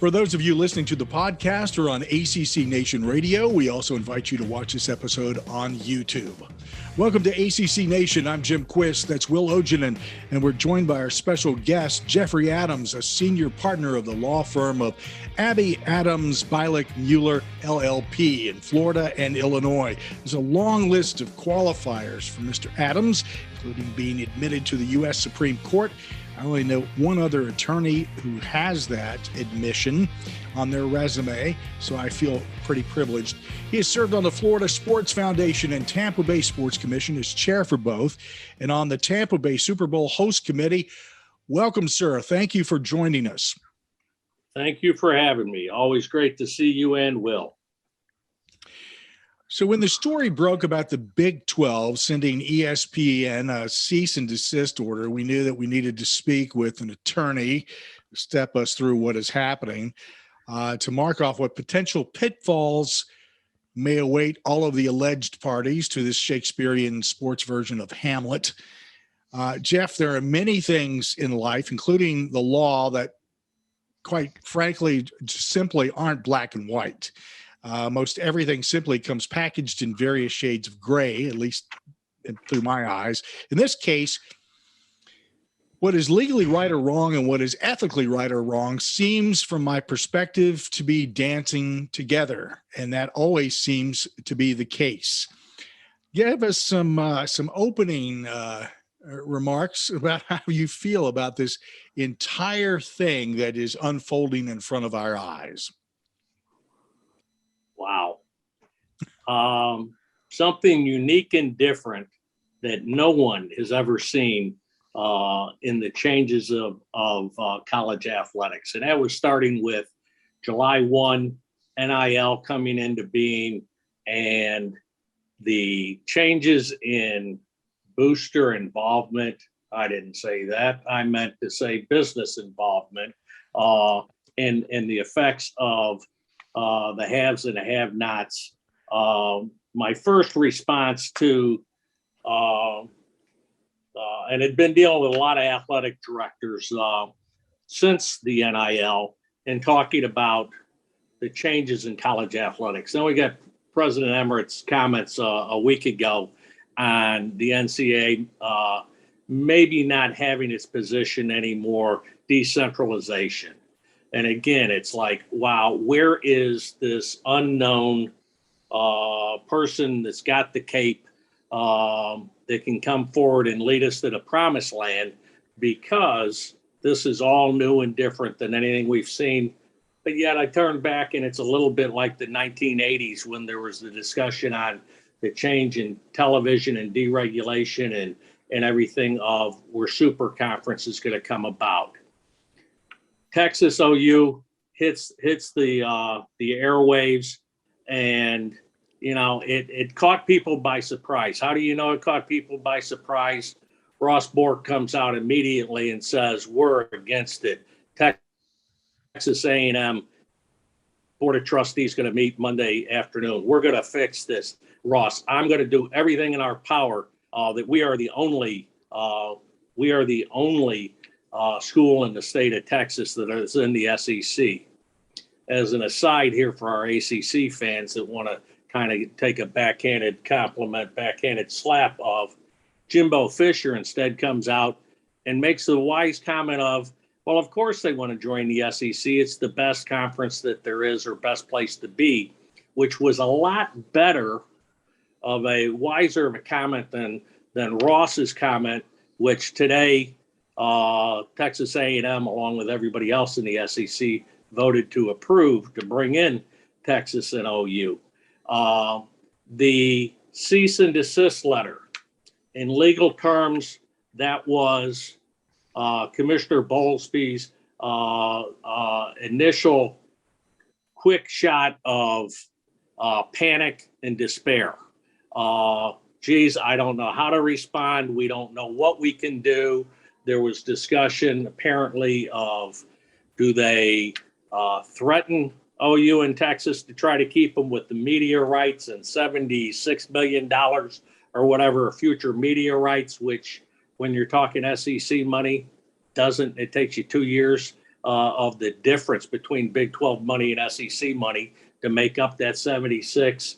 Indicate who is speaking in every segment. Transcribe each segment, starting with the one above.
Speaker 1: For those of you listening to the podcast or on ACC Nation Radio, we also invite you to watch this episode on YouTube. Welcome to ACC Nation. I'm Jim Quist. That's Will Oginen, and we're joined by our special guest, Jeffrey Adams, a senior partner of the law firm of Abbey, Adams, Byelick, Mueller, LLP in Florida and Illinois. There's a long list of qualifiers for Mr. Adams, including being admitted to the U.S. Supreme Court. I only know one other attorney who has that admission on their resume, so I feel pretty privileged. He has served on the Florida Sports Foundation and Tampa Bay Sports Commission as chair for both, and on the Tampa Bay Super Bowl host committee. Welcome, sir. Thank you for joining us.
Speaker 2: Thank you for having me. Always great to see you and Will.
Speaker 1: So when the story broke about the Big 12 sending ESPN a cease and desist order, we knew that we needed to speak with an attorney to step us through what is happening, to mark off what potential pitfalls may await all of the alleged parties to this Shakespearean sports version of Hamlet. Jeff, there are many things in life, including the law, that quite frankly just simply aren't black and white. Most everything simply comes packaged in various shades of gray, at least through my eyes. In this case, what is legally right or wrong and what is ethically right or wrong seems, from my perspective, to be dancing together, and that always seems to be the case. Give us some opening remarks about how you feel about this entire thing that is unfolding in front of our eyes.
Speaker 2: Wow. Something unique and different that no one has ever seen in the changes of college athletics. And that was starting with July 1, NIL coming into being, and the changes in booster involvement. I didn't say that. I meant to say business involvement, and the effects of the haves and the have-nots. My first response to, and had been dealing with a lot of athletic directors since the NIL and talking about the changes in college athletics. Then we got President Emmert's comments a week ago on the NCAA maybe not having its position anymore, decentralization. And again, it's like, wow, where is this unknown person that's got the cape that can come forward and lead us to the promised land? Because this is all new and different than anything we've seen. But yet I turn back and it's a little bit like the 1980s when there was the discussion on the change in television and deregulation and everything of where super conference is going to come about. Texas OU hits the airwaves, and it caught people by surprise. How do you know it caught people by surprise? Ross Bork comes out immediately and says, we're against it. Texas A&M Board of Trustees going to meet Monday afternoon. We're going to fix this. Ross, I'm going to do everything in our power that we are the only school in the state of Texas that is in the SEC. As an aside here for our ACC fans that want to kind of take a backhanded compliment, backhanded slap of, Jimbo Fisher instead comes out and makes the wise comment of, well, of course they want to join the SEC. It's the best conference that there is, or best place to be, which was a lot better of a wiser of a comment than Ross's comment, which today Texas A&M, along with everybody else in the SEC, voted to approve to bring in Texas and OU. The cease and desist letter, in legal terms, that was Commissioner Bowlesby's initial quick shot of panic and despair. Geez, I don't know how to respond. We don't know what we can do. There was discussion apparently of, do they threaten OU in Texas to try to keep them with the media rights and $76 million or whatever future media rights, which when you're talking SEC money, it takes you 2 years of the difference between Big 12 money and SEC money to make up that 76.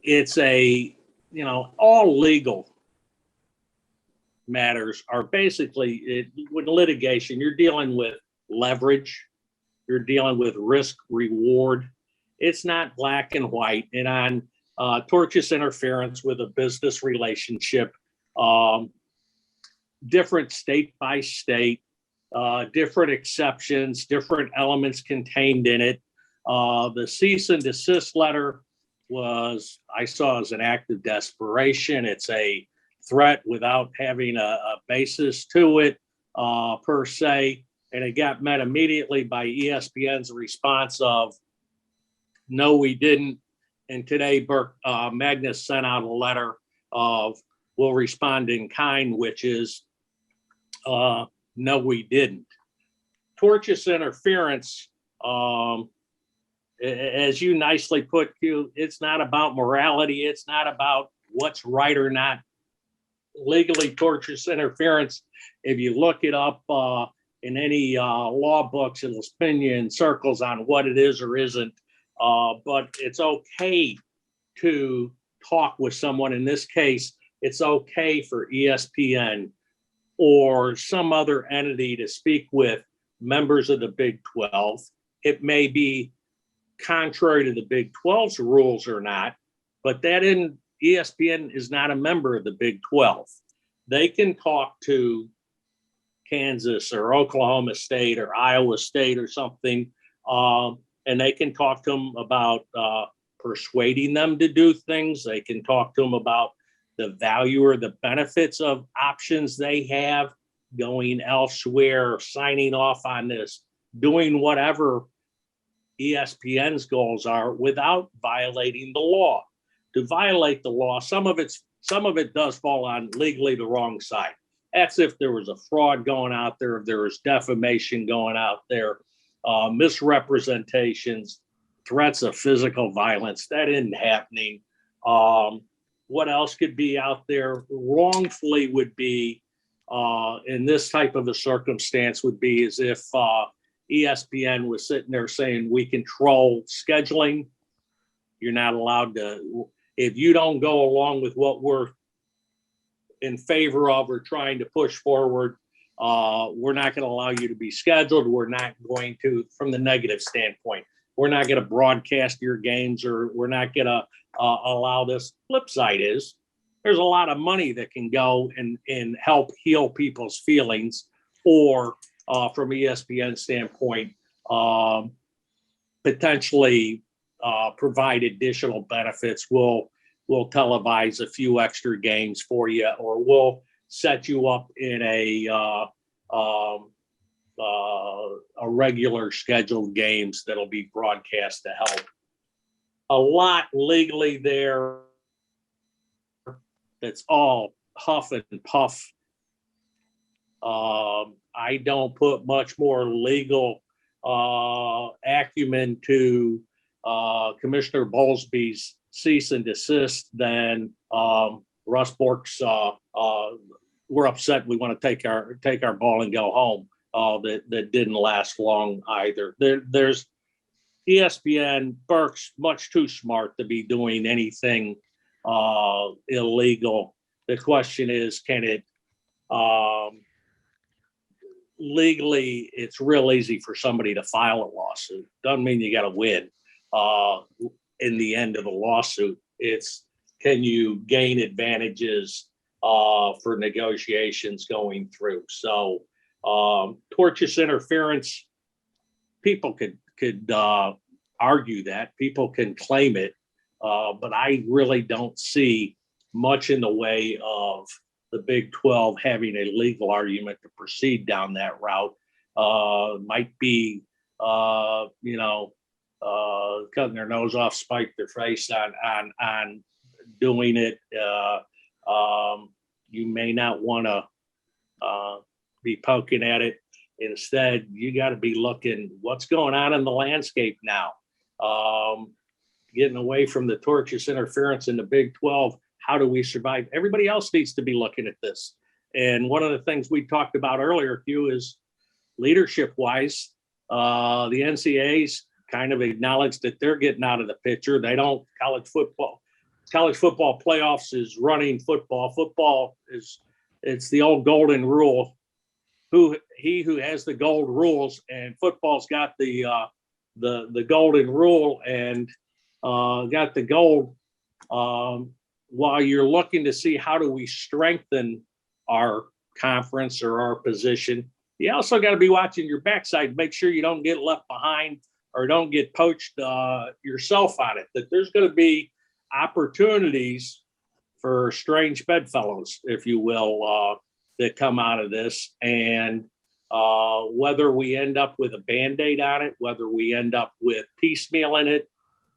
Speaker 2: It's all legal matters are basically, with litigation, you're dealing with leverage, you're dealing with risk reward. It's not black and white. And on tortious interference with a business relationship, different state by state, different exceptions, different elements contained in it. The cease and desist letter I saw as an act of desperation. It's a threat without having a basis to it, per se. And it got met immediately by ESPN's response of, no, we didn't. And today, Magnus sent out a letter of, we'll respond in kind, which is, no, we didn't. Tortious interference, as you nicely put, Q, it's not about morality. It's not about what's right or not. Legally, tortious interference, if you look it up in any law books, it'll spin you in circles on what it is or isn't. But it's okay to talk with someone. In this case, it's okay for ESPN or some other entity to speak with members of the Big 12. It may be contrary to the Big 12's rules or not, but ESPN is not a member of the Big 12. They can talk to Kansas or Oklahoma State or Iowa State or something, and they can talk to them about persuading them to do things. They can talk to them about the value or the benefits of options they have, going elsewhere, signing off on this, doing whatever ESPN's goals are without violating the law. To violate the law, some of it does fall on legally the wrong side. That's if there was a fraud going out there, if there was defamation going out there, misrepresentations, threats of physical violence. That isn't happening. What else could be out there wrongfully would be, in this type of a circumstance, would be as if ESPN was sitting there saying, we control scheduling. You're not allowed to, if you don't go along with what we're in favor of or trying to push forward, we're not going to allow you to be scheduled. We're not going to, from the negative standpoint, we're not going to broadcast your games, or we're not going to allow this. Flip side is there's a lot of money that can go and help heal people's feelings, or from ESPN standpoint, potentially provide additional benefits. We'll televise a few extra games for you, or we'll set you up in a regular scheduled games that'll be broadcast to help. A lot legally there. That's all huff and puff. I don't put much more legal acumen to Commissioner Bowlesby's cease and desist than Russ Bork's. We're upset. We want to take our ball and go home. That didn't last long either. There's ESPN. Burke's much too smart to be doing anything illegal. The question is, can it legally? It's real easy for somebody to file a lawsuit. Doesn't mean you got to win in the end of the lawsuit. It's, can you gain advantages for negotiations going through? So tortious interference, people could argue that, people can claim it, but I really don't see much in the way of the Big 12 having a legal argument to proceed down that route. Might be, cutting their nose off, spike their face on doing it. You may not want to be poking at it. Instead, you got to be looking what's going on in the landscape now. Getting away from the tortious interference in the Big 12. How do we survive? Everybody else needs to be looking at this. And one of the things we talked about earlier, Hugh, is leadership wise, the NCAA's kind of acknowledged that they're getting out of the picture. They don't college football playoffs is running football. Football it's the old golden rule. Who has the gold rules, and football's got the golden rule and got the gold. While you're looking to see how do we strengthen our conference or our position, you also got to be watching your backside, make sure you don't get left behind or don't get poached yourself on it. That there's going to be opportunities for strange bedfellows, if you will, that come out of this. And whether we end up with a Band-Aid on it, whether we end up with piecemeal in it,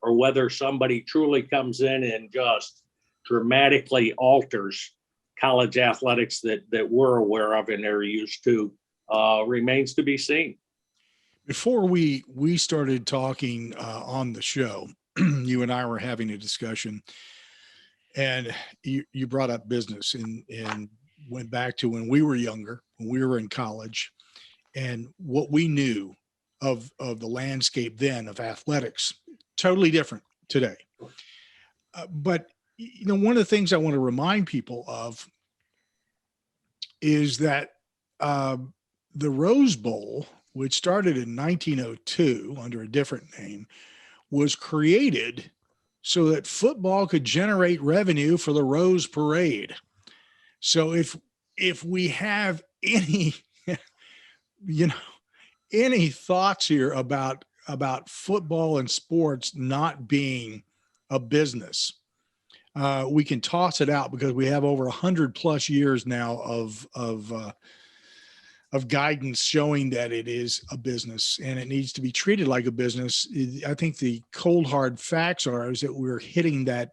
Speaker 2: or whether somebody truly comes in and just dramatically alters college athletics that we're aware of and are used to, remains to be seen.
Speaker 1: Before we started talking on the show, you and I were having a discussion, and you brought up business and went back to when we were younger, when we were in college, and what we knew of the landscape then of athletics, totally different today. But one of the things I want to remind people of is that the Rose Bowl, which started in 1902 under a different name, was created so that football could generate revenue for the Rose Parade. So if we have any, any thoughts here about football and sports not being a business, we can toss it out, because we have over 100+ years now of guidance showing that it is a business and it needs to be treated like a business. I think the cold hard facts is that we're hitting that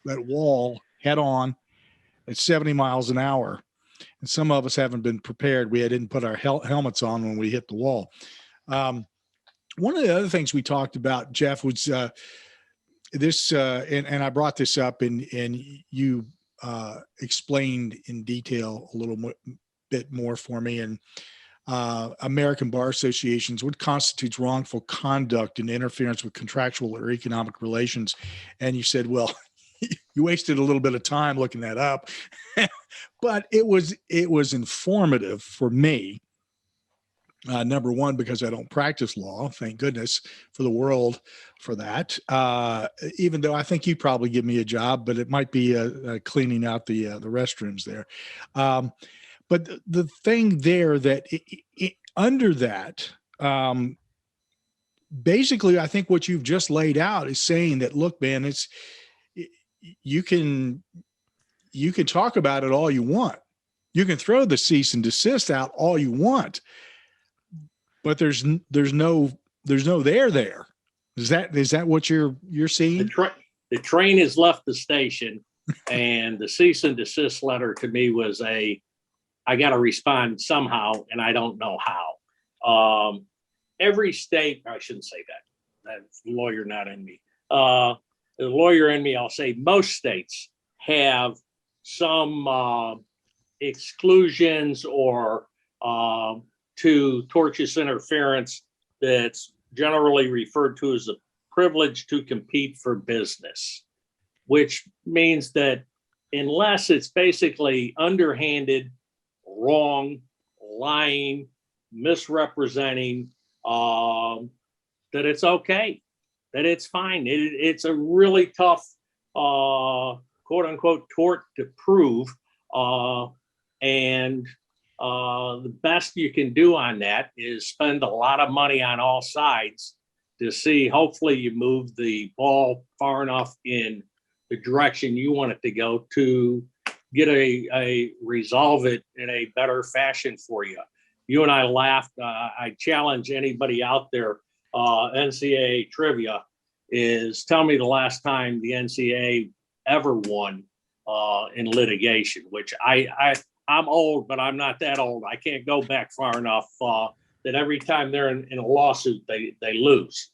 Speaker 1: wall head on at 70 miles an hour. And some of us haven't been prepared. We didn't put our helmets on when we hit the wall. One of the other things we talked about, Jeff, was this, and I brought this up, and you explained in detail a little bit more for me. And American Bar Associations, what constitutes wrongful conduct and interference with contractual or economic relations? And you said, well, you wasted a little bit of time looking that up, but it was informative for me. Number one, because I don't practice law, thank goodness for the world for that. Even though I think you probably give me a job, but it might be cleaning out the restrooms there. But the thing there that under that, basically, I think what you've just laid out is saying that, look, man, you can talk about it all you want. You can throw the cease and desist out all you want, but there's no there. Is that what you're seeing?
Speaker 2: The train has left the station, and the cease and desist letter to me was I got to respond somehow, and I don't know how. Every state, I shouldn't say that. That's the lawyer not in me. The lawyer in me, I'll say most states have some exclusions or to tortious interference that's generally referred to as a privilege to compete for business, which means that unless it's basically underhanded, wrong, lying, misrepresenting, that it's okay, that it's fine. It's a really tough, quote unquote, tort to prove. And the best you can do on that is spend a lot of money on all sides to see, hopefully you move the ball far enough in the direction you want it to go to get a resolve it in a better fashion for you. You and I laughed. I challenge anybody out there, NCAA trivia, is tell me the last time the NCAA ever won in litigation, which I'm old, but I'm not that old. I can't go back far enough that every time they're in a lawsuit, they lose.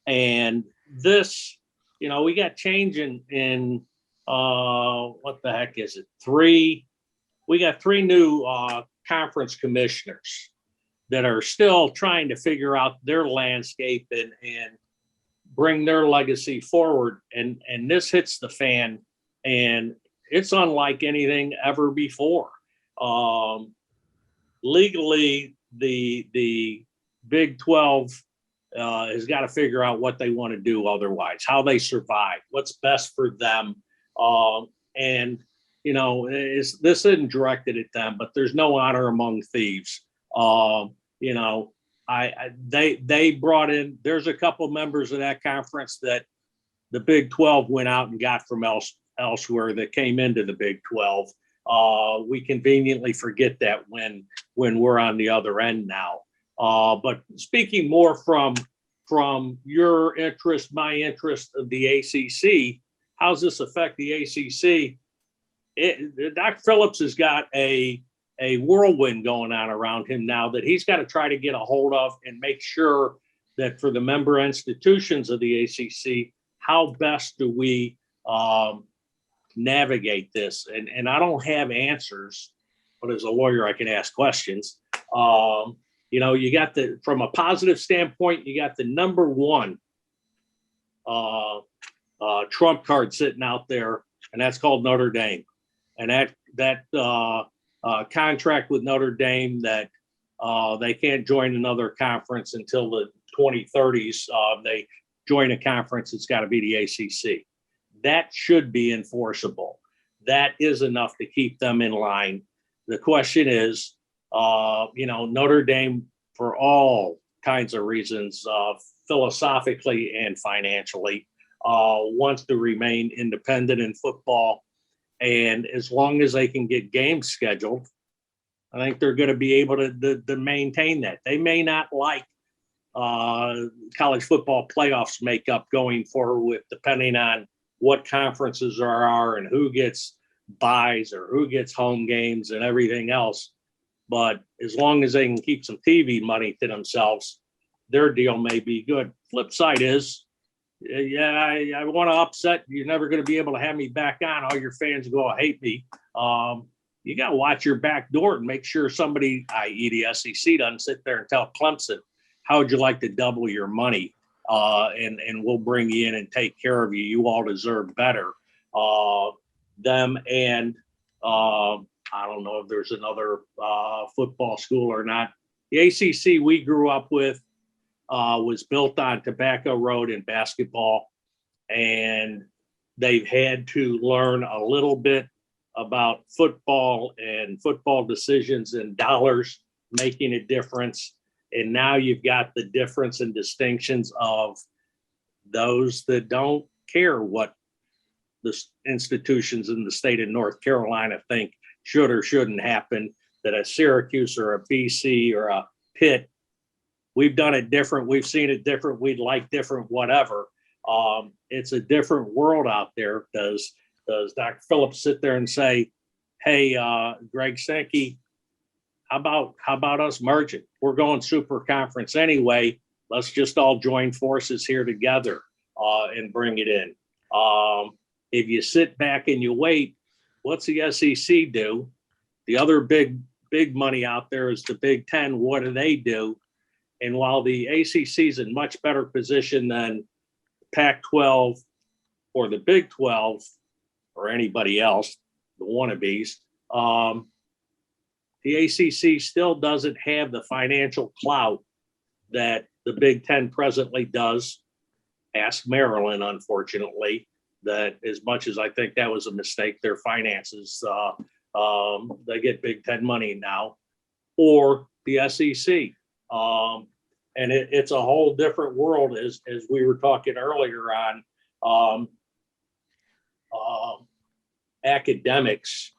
Speaker 2: And this, we got change in what the heck is it? 3 we got three new conference commissioners that are still trying to figure out their landscape and bring their legacy forward. And this hits the fan, and it's unlike anything ever before. Legally, the Big 12 has got to figure out what they want to do otherwise, how they survive, what's best for them. And, you know, this isn't directed at them, but there's no honor among thieves. You know, they brought in, there's a couple members of that conference that the Big 12 went out and got from elsewhere that came into the Big 12. We conveniently forget that when we're on the other end now. But speaking more from your interest, my interest of the ACC, how's this affect the ACC? Dr. Phillips has got a whirlwind going on around him now that he's got to try to get a hold of and make sure that for the member institutions of the ACC, how best do we navigate this? And I don't have answers, but as a lawyer, I can ask questions. You know, you got from a positive standpoint, you got the number one trump card sitting out there, and that's called Notre Dame. And that contract with Notre Dame that they can't join another conference until the 2030s. They join a conference, it's got to be the ACC. That should be enforceable. That is enough to keep them in line. The question is, you know, Notre Dame, for all kinds of reasons, philosophically and financially, wants to remain independent in football. And as long as they can get games scheduled, I think they're going to be able to maintain that. They may not like college football playoffs makeup going forward with, depending on what conferences there are and who gets buys or who gets home games and everything else. But as long as they can keep some TV money to themselves, their deal may be good. Flip side is, yeah, I want to upset. You're never going to be able to have me back on. All your fans go hate me. You got to watch your back door and make sure somebody, i.e. the SEC, doesn't sit there and tell Clemson, how would you like to double your money? And we'll bring you in and take care of you. You all deserve better. Them and I don't know if there's another football school or not. The ACC we grew up with was built on Tobacco Road in basketball, and they've had to learn a little bit about football and football decisions and dollars making a difference. And now you've got the difference and distinctions of those that don't care what the institutions in the state of North Carolina think should or shouldn't happen, that a Syracuse or a BC or a Pitt, we've done it different. We've seen it different. We'd like different, whatever. It's a different world out there. Does Dr. Phillips sit there and say, hey, Greg Sankey, how about us merging? We're going super conference anyway. Let's just all join forces here together and bring it in. If you sit back and you wait, what's the SEC do? The other big money out there is the Big Ten. What do they do? And while the ACC is in much better position than Pac-12 or the Big 12 or anybody else, the wannabes, the ACC still doesn't have the financial clout that the Big Ten presently does. Ask Maryland, unfortunately, that as much as I think that was a mistake, their finances, they get Big Ten money now, or the SEC. And it's a whole different world, as we were talking earlier on. Academics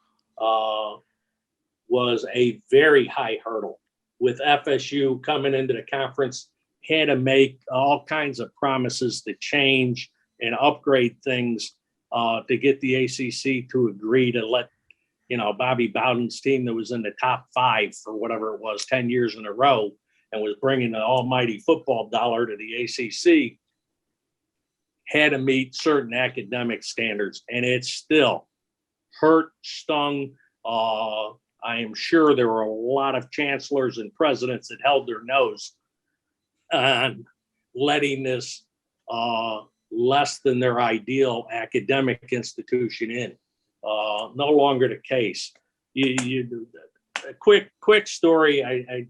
Speaker 2: was a very high hurdle, with FSU coming into the conference, had to make all kinds of promises to change and upgrade things to get the ACC to agree to let, Bobby Bowden's team that was in the top 5 for whatever it was, 10 years in a row, and was bringing the almighty football dollar to the ACC, had to meet certain academic standards. And it still hurt, stung, I am sure there were a lot of chancellors and presidents that held their nose on letting this less than their ideal academic institution in. No longer the case. A quick story.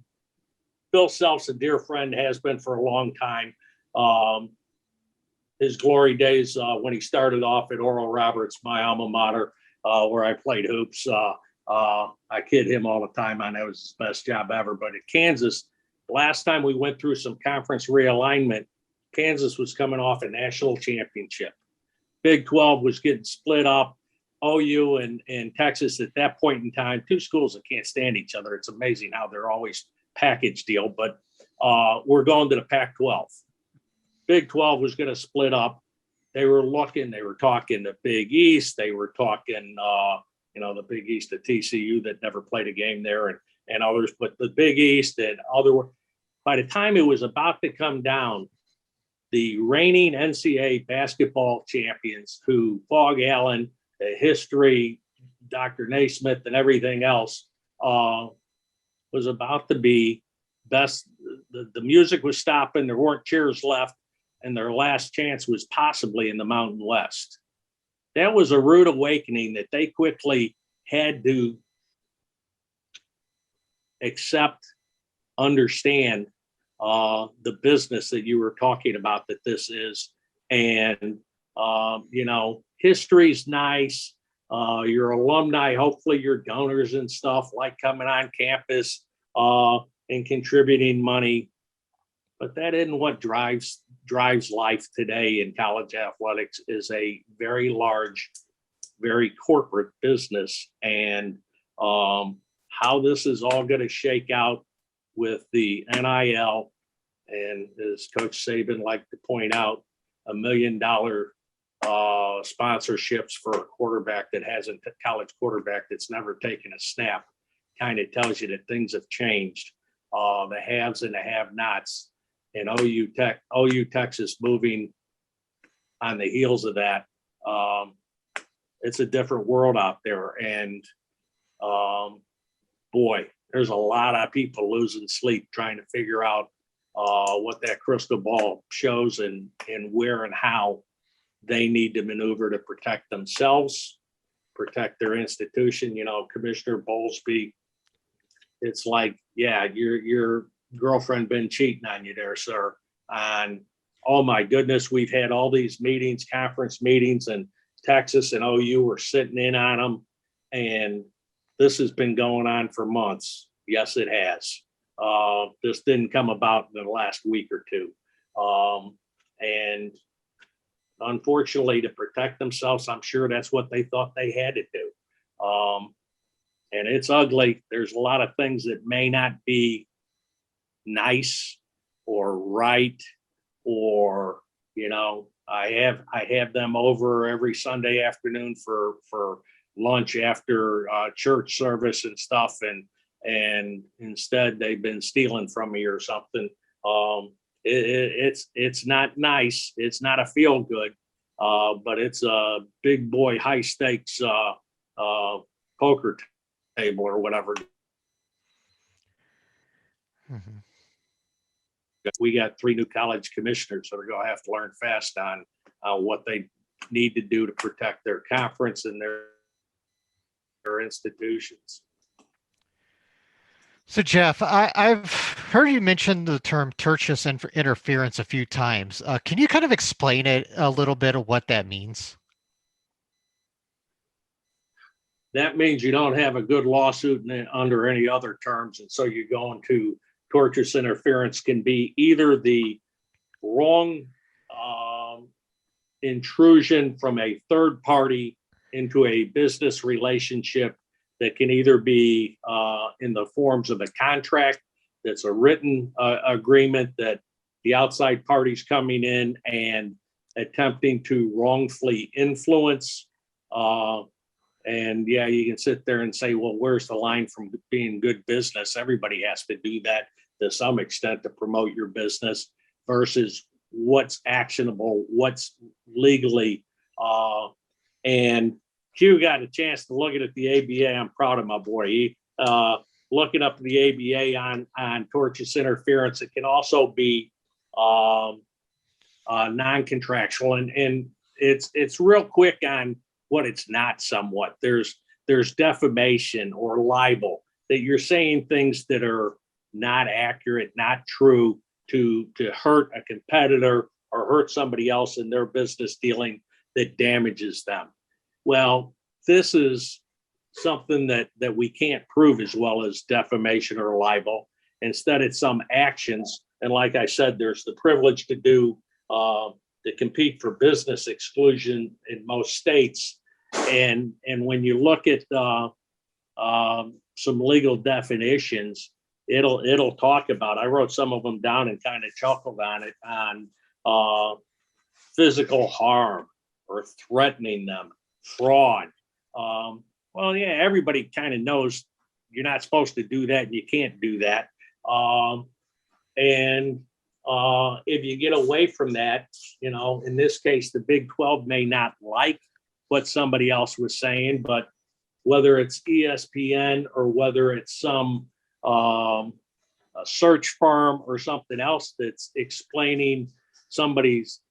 Speaker 2: Bill Self's a dear friend, has been for a long time. His glory days when he started off at Oral Roberts, my alma mater, where I played hoops. I kid him all the time on that was his best job ever. But at Kansas, last time we went through some conference realignment, Kansas was coming off a national championship. Big 12 was getting split up. OU and Texas at that point in time, two schools that can't stand each other. It's amazing how they're always package deal, but we're going to the Pac-12. Big 12 was going to split up. They were talking the Big East. They were talking, the Big East at TCU that never played a game there and others, but the Big East and by the time it was about to come down, the reigning NCAA basketball champions who Fog Allen, history, Dr. Naismith and everything else was about to be best. The music was stopping. There weren't cheers left. And their last chance was possibly in the Mountain West. That was a rude awakening that they quickly had to accept, understand the business that you were talking about that this is. And, history's nice. Your alumni, hopefully your donors and stuff like coming on campus and contributing money. But that isn't what drives life today in college athletics. Is a very large, very corporate business. And how this is all going to shake out with the NIL, and as Coach Saban liked to point out, $1 million sponsorships for a quarterback that hasn't, college quarterback that's never taken a snap, kind of tells you that things have changed. The haves and the have-nots, and OU Texas moving on the heels of that. It's a different world out there, and boy, there's a lot of people losing sleep trying to figure out what that crystal ball shows and where and how they need to maneuver to protect themselves, protect their institution. Commissioner Bowlesby, it's like, yeah, your girlfriend been cheating on you there, sir. And oh my goodness, we've had all these meetings, conference meetings, and Texas and OU were sitting in on them. And this has been going on for months. Yes, it has. This didn't come about in the last week or two. And unfortunately, to protect themselves, I'm sure that's what they thought they had to do. And it's ugly. There's a lot of things that may not be nice or right, or, I have them over every Sunday afternoon for lunch after church service and stuff. And instead they've been stealing from me or something. It's not nice. It's not a feel good, but it's a big boy, high stakes poker table or whatever.
Speaker 3: Mm-hmm.
Speaker 2: We got 3 new college commissioners that are going to have to learn fast on what they need to do to protect their conference and their institutions.
Speaker 3: So, Jeff, I've heard you mention the term tertius interference a few times. Can you kind of explain it a little bit of what that means?
Speaker 2: That means you don't have a good lawsuit under any other terms. And so you go into tortious interference can be either the wrong intrusion from a third party into a business relationship that can either be in the forms of a contract that's a written agreement that the outside party's coming in and attempting to wrongfully influence. And yeah, you can sit there and say, well, where's the line from being good business? Everybody has to do that to some extent to promote your business versus what's actionable, what's legally. And Hugh got a chance to look at the ABA. I'm proud of my boy. looking up the ABA on tortious interference, it can also be non-contractual, and it's real quick on what it's not. Somewhat there's defamation or libel, that you're saying things that are not accurate, not true, to hurt a competitor or hurt somebody else in their business dealing that damages them. Well, this is something that we can't prove as well as defamation or libel. Instead, it's some actions. And like I said, there's the privilege to compete for business exclusion in most states. And when you look at some legal definitions, it'll talk about, I wrote some of them down and kind of chuckled on it, on physical harm or threatening them, fraud. Well, yeah, everybody kind of knows you're not supposed to do that and you can't do that. And if you get away from that, in this case, the Big 12 may not like what somebody else was saying, but whether it's ESPN or whether it's some a search firm or something else that's explaining somebody's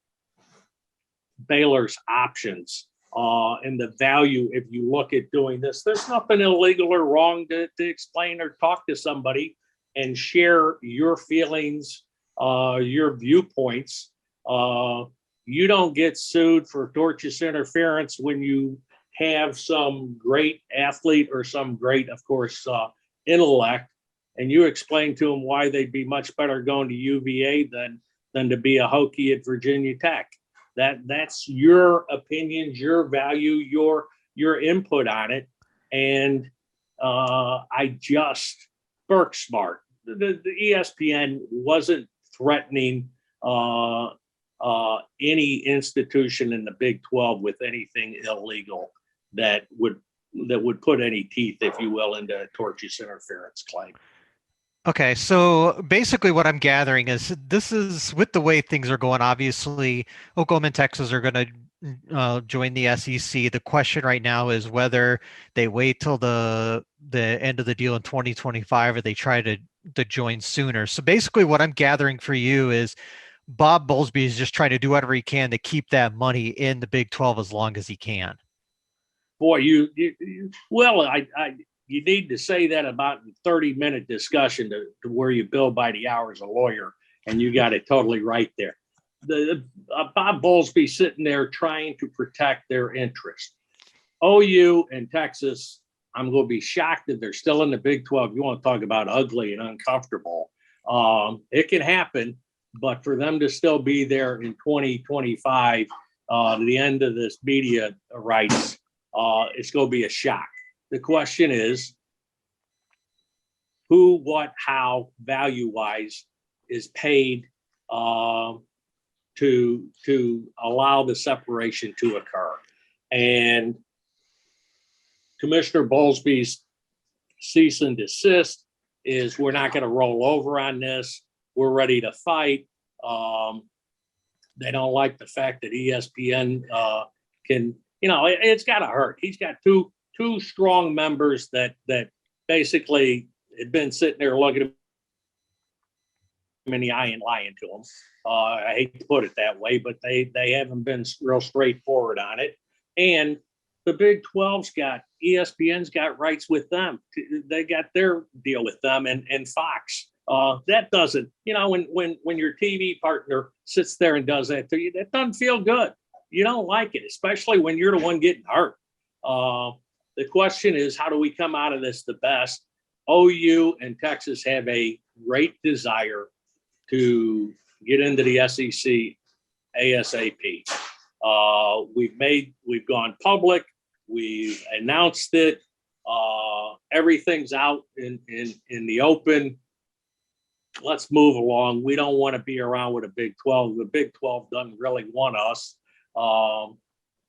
Speaker 2: Baylor's options and the value, if you look at doing this, there's nothing illegal or wrong to explain or talk to somebody and share your feelings, your viewpoints. You don't get sued for tortious interference when you have some great athlete or some great, of course, intellect, and you explain to them why they'd be much better going to UVA than to be a Hokie at Virginia Tech. That's your opinions, your value, your input on it. And Burke Smart, the ESPN wasn't threatening any institution in the Big 12 with anything illegal that would put any teeth, if you will, into a tortious interference claim.
Speaker 3: Okay, so basically what I'm gathering is this is, with the way things are going, obviously Oklahoma and Texas are going to join the SEC. The question right now is whether they wait till the end of the deal in 2025 or they try to join sooner. So basically what I'm gathering for you is Bob Bowlesby is just trying to do whatever he can to keep that money in the Big 12 as long as he can.
Speaker 2: Boy, you need to say that about a 30-minute discussion to where you bill by the hour as a lawyer, and you got it totally right there. Bob Bowlesby sitting there trying to protect their interest. OU and Texas, I'm going to be shocked that they're still in the Big 12. You want to talk about ugly and uncomfortable. It can happen, but for them to still be there in 2025, the end of this media rights, it's going to be a shock. The question is who, what, how, value-wise is paid to allow the separation to occur. And Commissioner Bowlesby's cease and desist is, we're not going to roll over on this. We're ready to fight. They don't like the fact that ESPN can, it's got to hurt. He's got two strong members that basically had been sitting there looking at him in the eye and lying to him. I hate to put it that way, but they haven't been real straightforward on it. And the Big 12's got, ESPN's got rights with them. They got their deal with them and Fox. That doesn't, when your TV partner sits there and does that to you, that doesn't feel good. You don't like it, especially when you're the one getting hurt. The question is, how do we come out of this the best? OU and Texas have a great desire to get into the SEC ASAP. We've gone public. We've announced it. Everything's out in the open. Let's move along. We don't want to be around with a Big 12. The Big 12 doesn't really want us.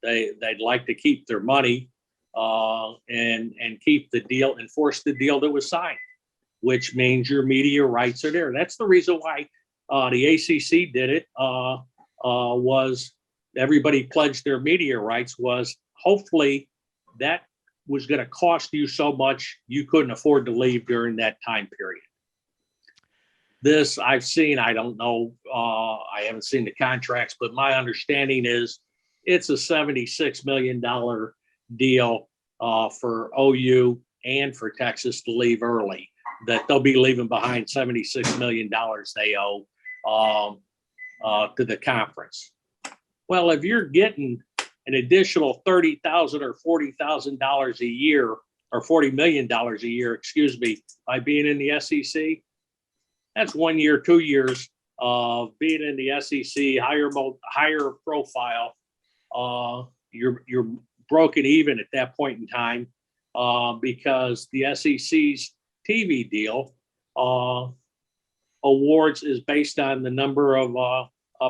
Speaker 2: They'd like to keep their money and keep the deal, enforce the deal that was signed, which means your media rights are there. That's the reason why the ACC did it. Was everybody pledged their media rights, was hopefully that was going to cost you so much you couldn't afford to leave during that time period. This I've seen, I don't know, I haven't seen the contracts, but my understanding is it's a $76 million deal for OU and for Texas to leave early, that they'll be leaving behind $76 million they owe to the conference. Well, if you're getting an additional $30,000 or $40,000 a year, or $40 million a year, excuse me, by being in the SEC, that's 1 year, 2 years of being in the SEC, higher profile. You're broken even at that point in time because the SEC's TV deal awards is based on the number of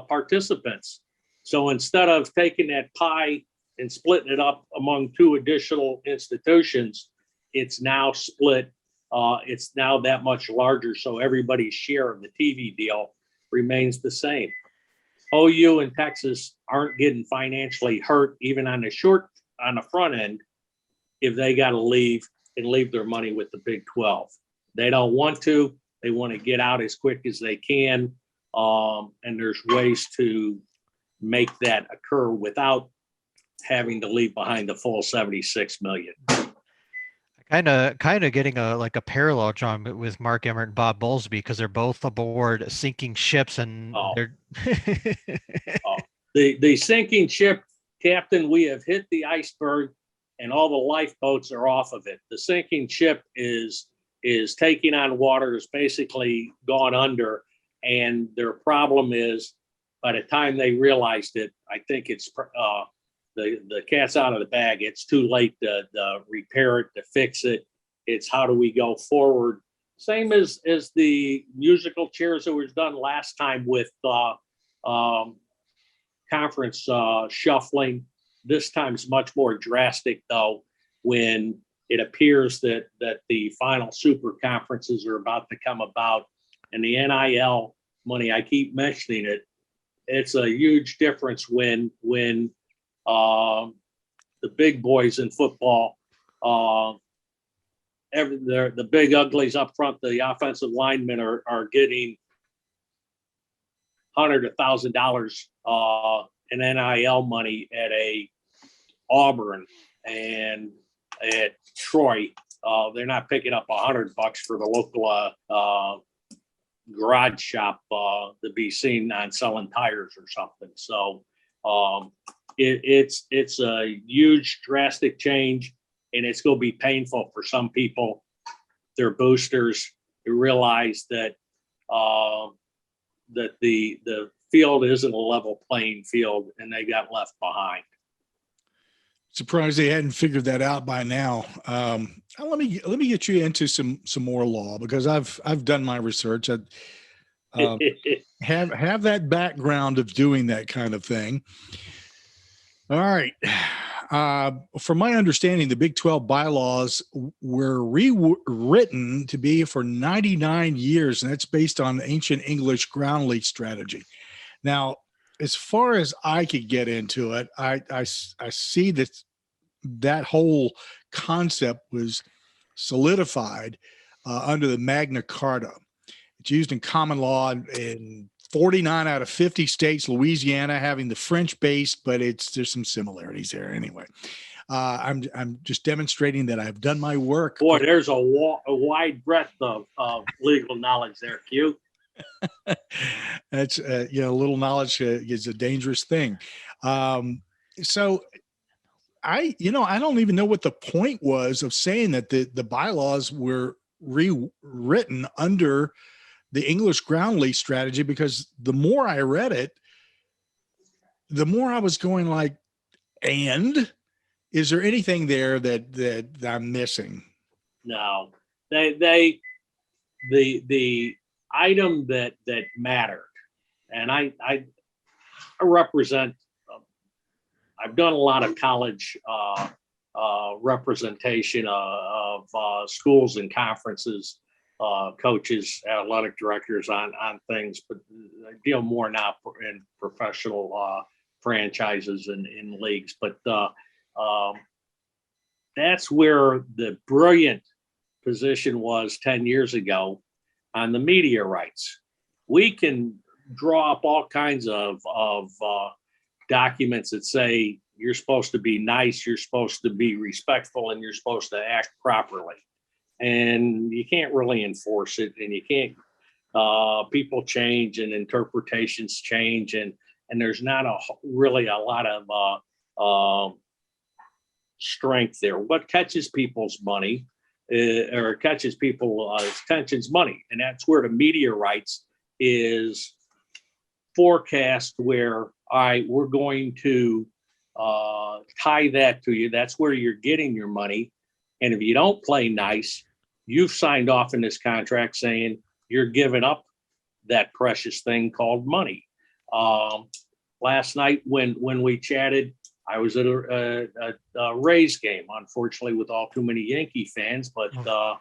Speaker 2: participants. So instead of taking that pie and splitting it up among two additional institutions, it's now split. It's now that much larger, so everybody's share of the TV deal remains the same. OU and Texas aren't getting financially hurt even on the front end if they got to leave and leave their money with the Big 12. They don't want to. They want to get out as quick as they can, and there's ways to make that occur without having to leave behind the full 76 million.
Speaker 3: Kind of getting a parallel, John, with Mark Emmert and Bob Bowlesby, because they're both aboard sinking ships, and they're
Speaker 2: the sinking ship, Captain. We have hit the iceberg, and all the lifeboats are off of it. The sinking ship is taking on water, is basically gone under, and their problem is, by the time they realized it, I think it's the cat's out of the bag. It's too late to repair it, to fix it. It's how do we go forward? Same as the musical chairs that was done last time with conference shuffling. This time's much more drastic, though, when it appears that the final super conferences are about to come about, and the NIL money, I keep mentioning it, it's a huge difference when the big boys in football, the big uglies up front, the offensive linemen are getting $100,000 in NIL money at a Auburn and at Troy. They're not picking up $100 for the local garage shop to be seen on selling tires or something. So it's a huge, drastic change, and it's going to be painful for some people. They're boosters who realize that that the field isn't a level playing field, and they got left behind.
Speaker 1: Surprised they hadn't figured that out by now. Let me get you into some more law, because I've done my research. I have that background of doing that kind of thing. All right. From my understanding, the Big 12 bylaws were rewritten to be for 99 years, and that's based on ancient English ground lease strategy. Now, as far as I could get into it, I see that whole concept was solidified under the Magna Carta. It's used in common law in 49 out of 50 states, Louisiana having the French base, but there's some similarities there anyway. I'm just demonstrating that I've done my work.
Speaker 2: Boy, there's a wide breadth of legal knowledge there, Q.
Speaker 1: That's a little knowledge is a dangerous thing. So I don't even know what the point was of saying that the bylaws were rewritten under the English ground lease strategy, because the more I read it, the more I was going like, and is there anything there that I'm missing?
Speaker 2: No, the item that mattered, and I represent. I've done a lot of college representation of schools and conferences, coaches, athletic directors on things, but I deal more now in professional franchises and in leagues. But that's where the brilliant position was 10 years ago on the media rights. We can draw up all kinds of documents that say you're supposed to be nice, you're supposed to be respectful, and you're supposed to act properly. And you can't really enforce it, and you can't. People change and interpretations change, and there's not really a lot of strength there. What catches people's money or catches people's attention's money, and that's where the media rights is forecast. Where we're going to tie that to you. That's where you're getting your money, and if you don't play nice, you've signed off in this contract saying you're giving up that precious thing called money. Last night when we chatted, I was at a Rays game, unfortunately, with all too many Yankee fans, but the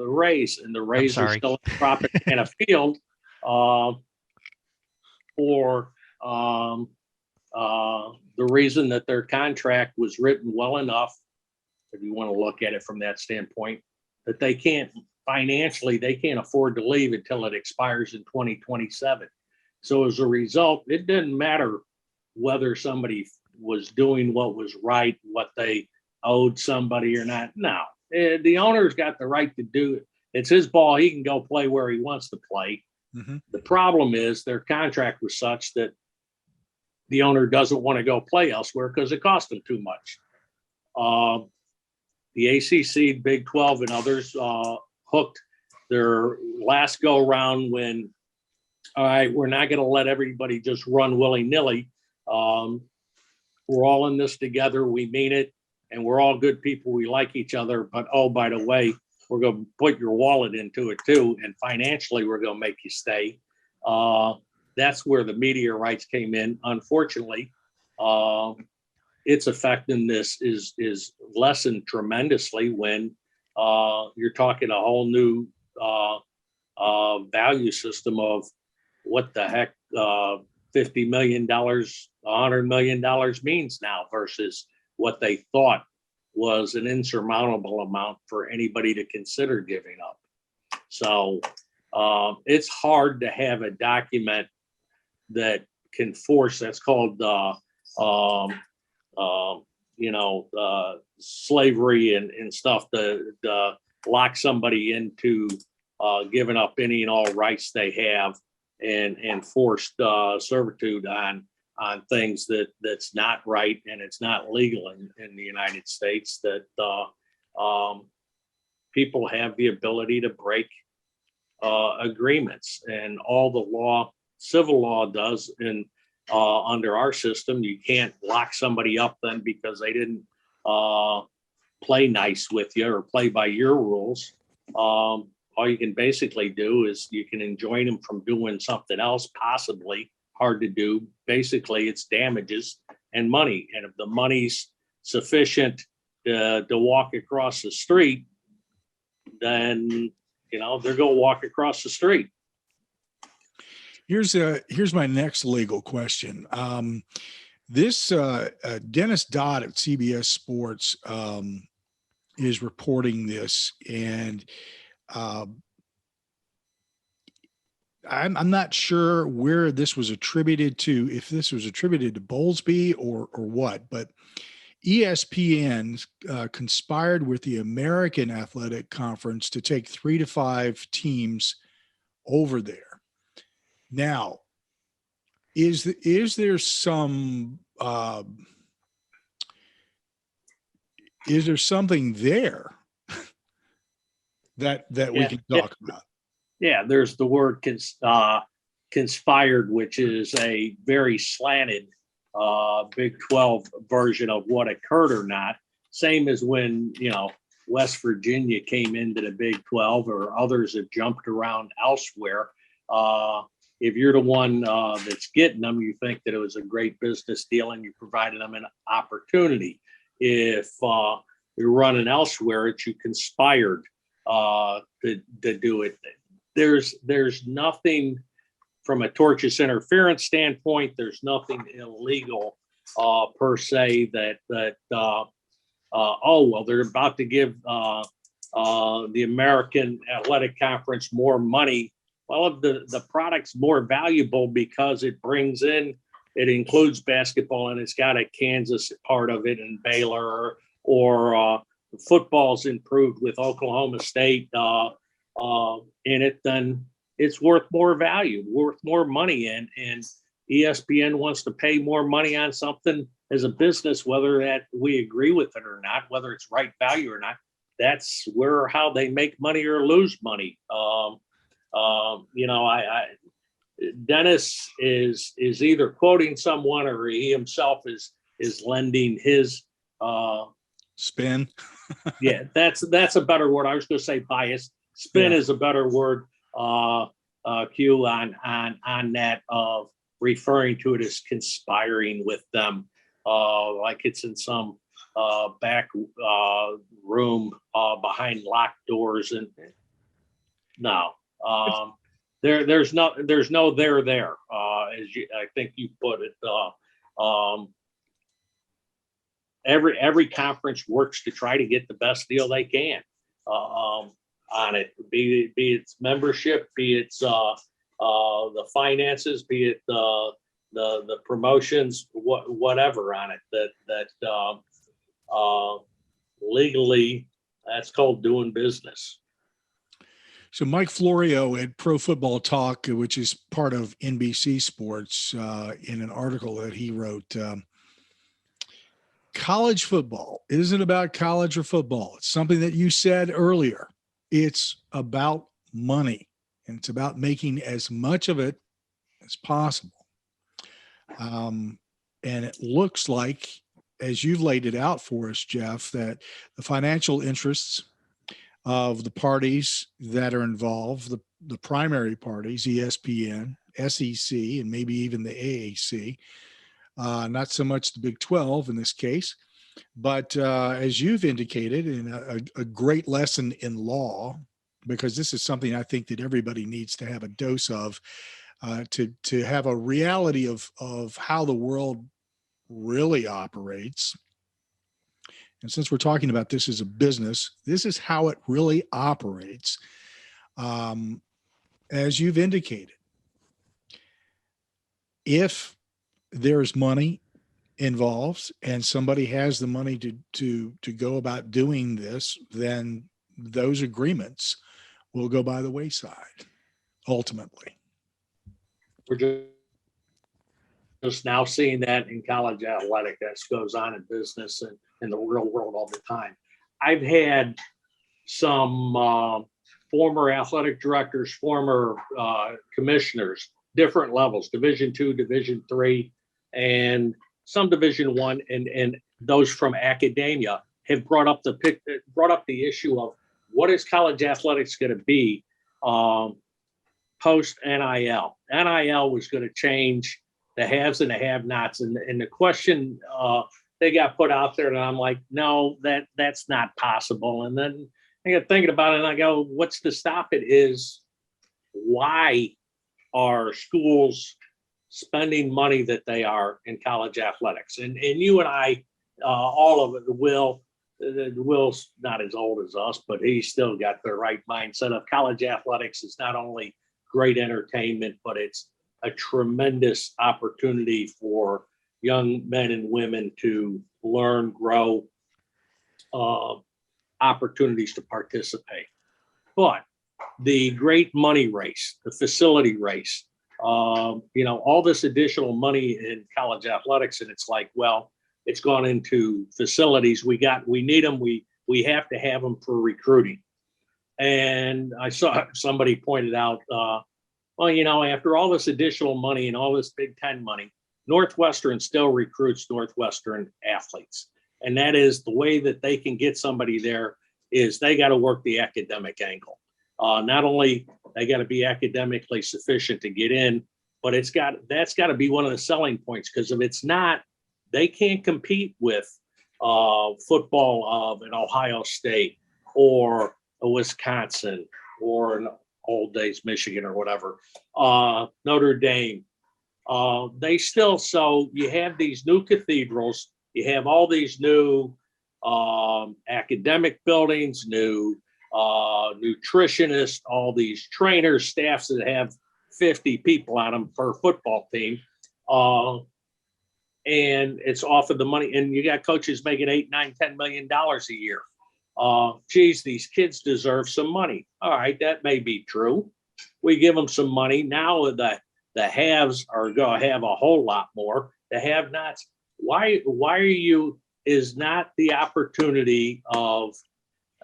Speaker 2: Rays are still in Tropicana Field for the reason that their contract was written well enough, if you want to look at it from that standpoint, that they can't afford to leave until it expires in 2027. So as a result, it didn't matter whether somebody was doing what was right, what they owed somebody or not. No, the owner's got the right to do it. It's his ball. He can go play where he wants to play. Mm-hmm. The problem is their contract was such that the owner doesn't want to go play elsewhere because it cost them too much. The ACC, Big 12, and others hooked their last go round when, all right, we're not going to let everybody just run willy-nilly. We're all in this together. We mean it, and we're all good people. We like each other. But, oh, by the way, we're going to put your wallet into it too, and financially we're going to make you stay. That's where the media rights came in. Unfortunately, its effectiveness is lessened tremendously when you're talking a whole new value system of what the heck $50 million, $100 million means now versus what they thought was an insurmountable amount for anybody to consider giving up. So it's hard to have a document that can force, that's called slavery and stuff, to lock somebody into giving up any and all rights they have and forced servitude on things that's not right and it's not legal in the United States, that people have the ability to break agreements, and all the law, civil law does in under our system. You can't lock somebody up then because they didn't play nice with you or play by your rules. All you can basically do is you can enjoin them from doing something else, possibly hard to do. Basically, it's damages and money. And if the money's sufficient to walk across the street, then, they're going to walk across the street.
Speaker 1: Here's my next legal question. This Dennis Dodd at CBS Sports is reporting this, and I'm not sure where this was attributed to, if this was attributed to Bowlesby or what, but ESPN conspired with the American Athletic Conference to take 3 to 5 teams over there. Now, is there something there that we can talk about?
Speaker 2: Yeah, there's the word conspired, which is a very slanted Big 12 version of what occurred or not. Same as when, West Virginia came into the Big 12, or others have jumped around elsewhere. If you're the one that's getting them, you think that it was a great business deal and you provided them an opportunity. If you're running elsewhere, you conspired to do it. There's nothing from a tortious interference standpoint. There's nothing illegal per se that they're about to give the American Athletic Conference more money. Well, if the product's more valuable because it includes basketball and it's got a Kansas part of it and Baylor, or football's improved with Oklahoma State in it, then it's worth more value, worth more money. And ESPN wants to pay more money on something as a business, whether that we agree with it or not, whether it's right value or not. That's how they make money or lose money. Dennis is either quoting someone or he himself is lending his
Speaker 1: spin.
Speaker 2: Yeah, that's a better word. I was going to say bias. Spin is a better word. Q on that of referring to it as conspiring with them, like it's in some back room behind locked doors. And no, there's no there. As I think you put it. Every conference works to try to get the best deal they can on it, be its membership, be its the finances, be it the promotions, whatever on it. That legally, that's called doing business.
Speaker 1: So Mike Florio at Pro Football Talk, which is part of NBC Sports, in an article that he wrote, college football isn't about college or football. It's something that you said earlier. It's about money, and it's about making as much of it as possible. And it looks like, as you've laid it out for us, Jeff, that the financial interests of the parties that are involved, the primary parties, ESPN, SEC, and maybe even the AAC, not so much the Big 12 in this case, but as you've indicated, in a great lesson in law, because this is something I think that everybody needs to have a dose of, to have a reality of how the world really operates. And since we're talking about this as a business, this is how it really operates. As you've indicated, if there's money involved and somebody has the money to go about doing this, then those agreements will go by the wayside ultimately.
Speaker 2: We're just now seeing that in college athletic. That goes on in business and in the real world all the time. I've had some former athletic directors, former commissioners, different levels, Division II, Division III, and some Division I, and those from academia have brought up the issue of what is college athletics going to be post NIL. NIL was going to change the haves and the have-nots, and the question they got put out there, and I'm like, no, that's not possible. And then I got thinking about it, and I go, what's to stop it is why are schools spending money that they are in college athletics? And you and I, all of it, Will's not as old as us, but he's still got the right mindset of college athletics is not only great entertainment, but it's a tremendous opportunity for young men and women to learn, grow, opportunities to participate. But the great money race, the facility race, all this additional money in college athletics, and it's like, well, it's gone into facilities. We need them. We have to have them for recruiting. And I saw somebody pointed out, after all this additional money and all this Big Ten money, Northwestern still recruits Northwestern athletes. And that is the way that they can get somebody there is they got to work the academic angle. Not only they got to be academically sufficient to get in, but that's got to be one of the selling points, because if it's not, they can't compete with football of an Ohio State or a Wisconsin or an old days Michigan or whatever, Notre Dame. So you have these new cathedrals, you have all these new academic buildings, new nutritionists, all these trainers, staffs that have 50 people on them per football team. And it's off of the money. And you got coaches making $8, $9, $10 million a year. Geez, these kids deserve some money. All right, that may be true. We give them some money. Now the haves are going to have a whole lot more. The have-nots. Why are you, is not the opportunity of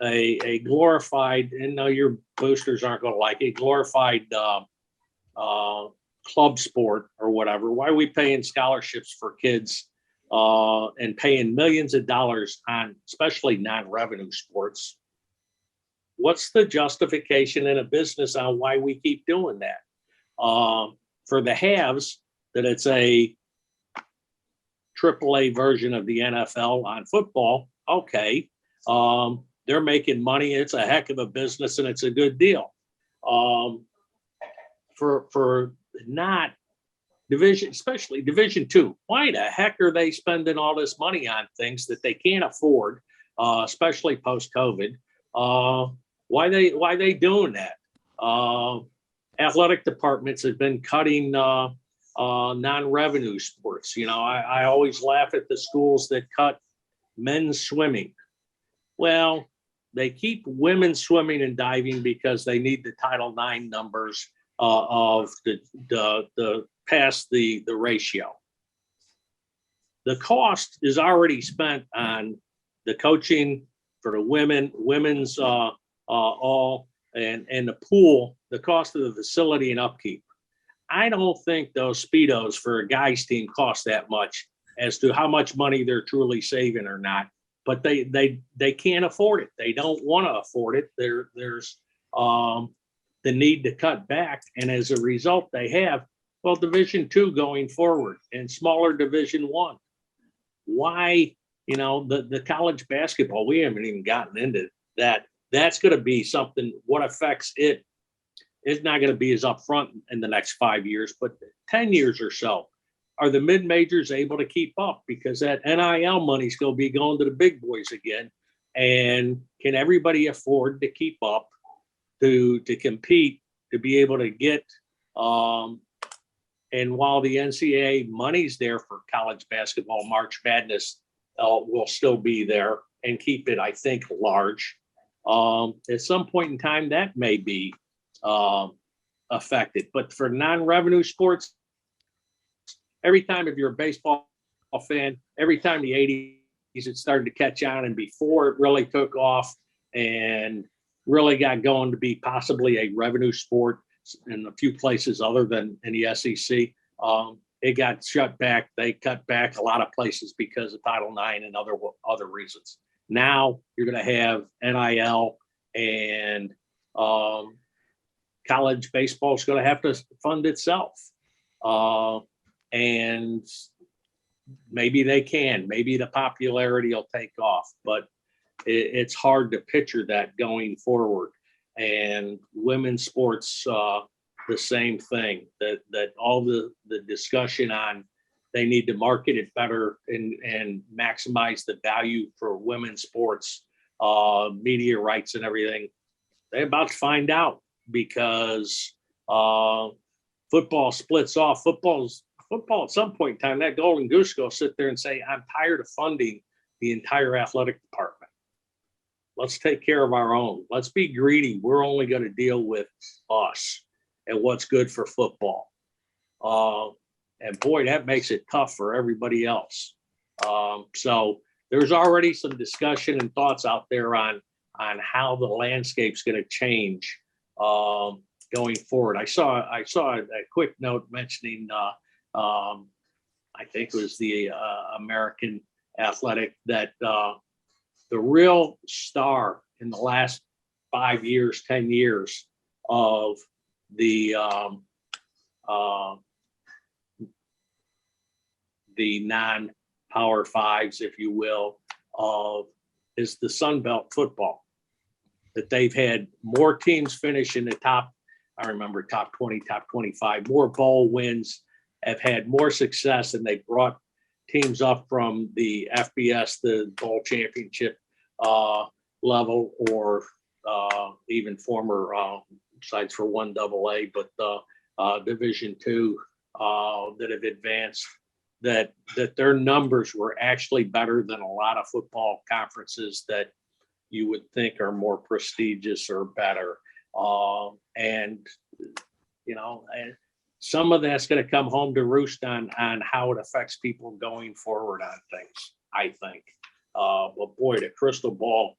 Speaker 2: a glorified, and no, your boosters aren't going to like it, glorified club sport or whatever. Why are we paying scholarships for kids and paying millions of dollars on especially non-revenue sports? What's the justification in a business on why we keep doing that? For the haves, that it's a AAA version of the NFL on football, okay. They're making money. It's a heck of a business and it's a good deal. For not division, especially Division II, why the heck are they spending all this money on things that they can't afford, especially post-COVID? Why they doing that? Athletic departments have been cutting non-revenue sports. You know, I always laugh at the schools that cut men's swimming. Well, they keep women's swimming and diving because they need the Title IX numbers of the past the ratio. The cost is already spent on the coaching for the women's all and the pool, the cost of the facility and upkeep. I don't think those Speedos for a guys team cost that much as to how much money they're truly saving or not. But they can't afford it. They don't want to afford it. There's the need to cut back, and as a result, they have Division II going forward and smaller Division I. Why, you know, the college basketball? We haven't even gotten into that. That's going to be something. What affects it is not going to be as upfront in the next 5 years, but 10 years or so. Are the mid-majors able to keep up? Because that NIL money's going to be going to the big boys again. And can everybody afford to keep up, to compete, to be able to get, and while the NCAA money's there for college basketball, March Madness will still be there and keep it, I think, large. At some point in time, that may be affected. But for non-revenue sports, every time, if you're a baseball fan, every time the 80s it started to catch on, and before it really took off and really got going to be possibly a revenue sport in a few places other than in the SEC, it got shut back. They cut back a lot of places because of Title IX and other reasons. Now you're going to have NIL, and college baseball is going to have to fund itself. And maybe they can, maybe the popularity will take off, but it's hard to picture that going forward. And women's sports, the same thing, that all the discussion on they need to market it better and maximize the value for women's sports, media rights and everything. They're about to find out, because football splits off. Football at some point in time, that golden goose will sit there and say, I'm tired of funding the entire athletic department. Let's take care of our own. Let's be greedy. We're only going to deal with us and what's good for football. And boy, that makes it tough for everybody else. So there's already some discussion and thoughts out there on how the landscape's going to change going forward. I saw a quick note mentioning, I think it was the American Athletic, that the real star in the last 5 years, 10 years of the non-power fives, if you will, is the Sun Belt football. That they've had more teams finish in the top, I remember top 20, top 25, more bowl wins, have had more success, and they brought teams up from the FBS, the bowl championship level, or even former sides for 1AA, but Division II that have advanced, that their numbers were actually better than a lot of football conferences that you would think are more prestigious or better. And some of that's going to come home to roost on how it affects people going forward on things, I think. But boy, the crystal ball,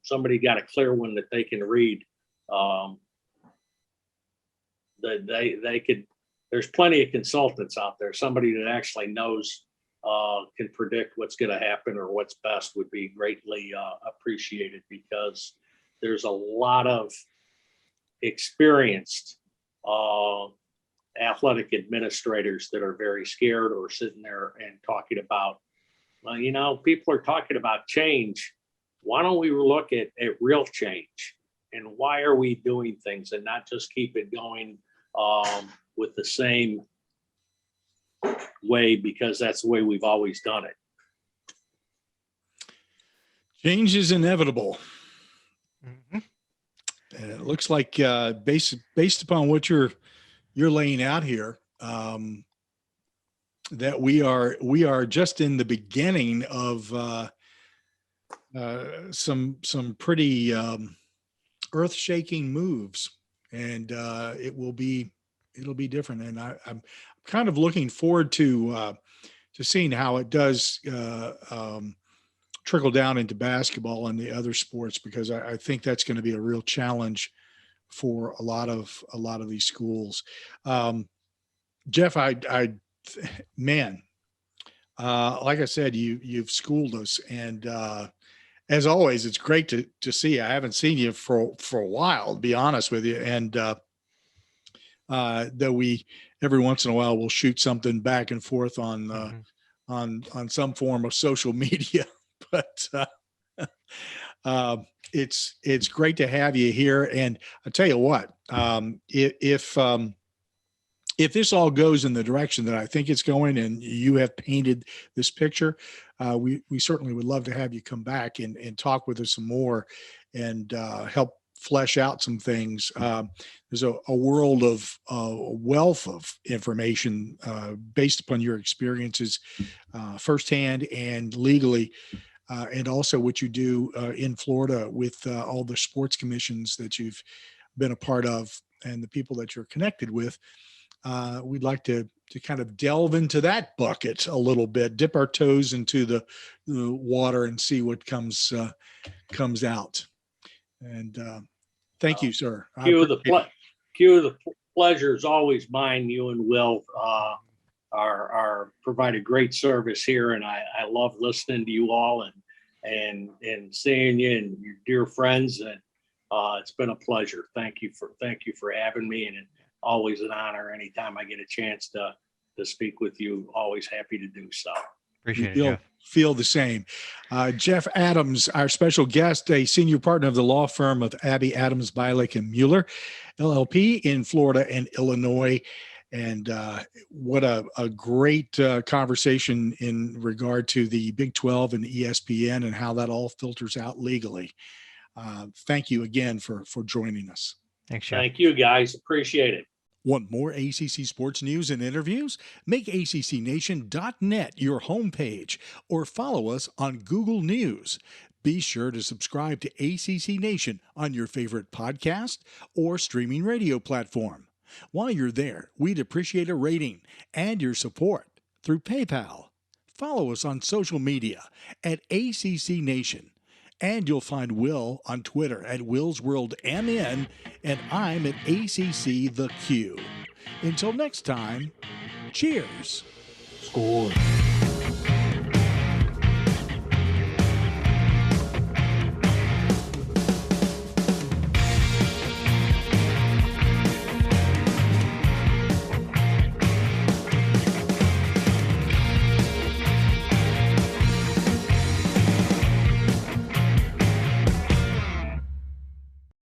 Speaker 2: somebody got a clear one that they can read. That they could, there's plenty of consultants out there. Somebody that actually knows, can predict what's going to happen or what's best would be greatly appreciated, because there's a lot of experienced athletic administrators that are very scared or sitting there and talking about, well, people are talking about change. Why don't we look at real change, and why are we doing things and not just keep it going with the same way, because that's the way we've always done it.
Speaker 1: Change is inevitable.
Speaker 3: Mhm.
Speaker 1: And it looks like based upon what you're laying out here, that we are just in the beginning of some pretty earth-shaking moves, and it'll be different. And I'm kind of looking forward to seeing how it does trickle down into basketball and the other sports, because I think that's going to be a real challenge for a lot of these schools. Jeff, man, like I said, you've schooled us, and as always, it's great to see you. I haven't seen you for a while, to be honest with you, and that we every once in a while we'll shoot something back and forth on some form of social media. But it's great to have you here. And I tell you what, if this all goes in the direction that I think it's going, and you have painted this picture, we certainly would love to have you come back and talk with us some more, and help flesh out some things. There's a world of wealth of information based upon your experiences firsthand and legally, and also what you do in Florida with all the sports commissions that you've been a part of and the people that you're connected with. We'd like to kind of delve into that bucket a little bit, dip our toes into the water and see what comes out. And thank you, sir.
Speaker 2: The pleasure is always mine. You and Will are provide a great service here, and I love listening to you all and seeing you and your dear friends, and it's been a pleasure. Thank you for having me, and always an honor anytime I get a chance to speak with you. Always happy to do so.
Speaker 3: Appreciate it, Jeff.
Speaker 1: Feel the same. Jeff Adams, our special guest, a senior partner of the law firm of Abbey, Adams, Byelick and Mueller, LLP in Florida and Illinois. And what a great conversation in regard to the Big 12 and ESPN and how that all filters out legally. Thank you again for joining us.
Speaker 3: Thanks, Jeff.
Speaker 2: Thank you, guys. Appreciate it.
Speaker 1: Want more ACC sports news and interviews? Make ACCNation.net your homepage or follow us on Google News. Be sure to subscribe to ACC Nation on your favorite podcast or streaming radio platform. While you're there, we'd appreciate a rating and your support through PayPal. Follow us on social media at ACC Nation. And you'll find Will on Twitter at Will's World MN, and I'm at ACC The Q. Until next time, cheers.
Speaker 3: Score.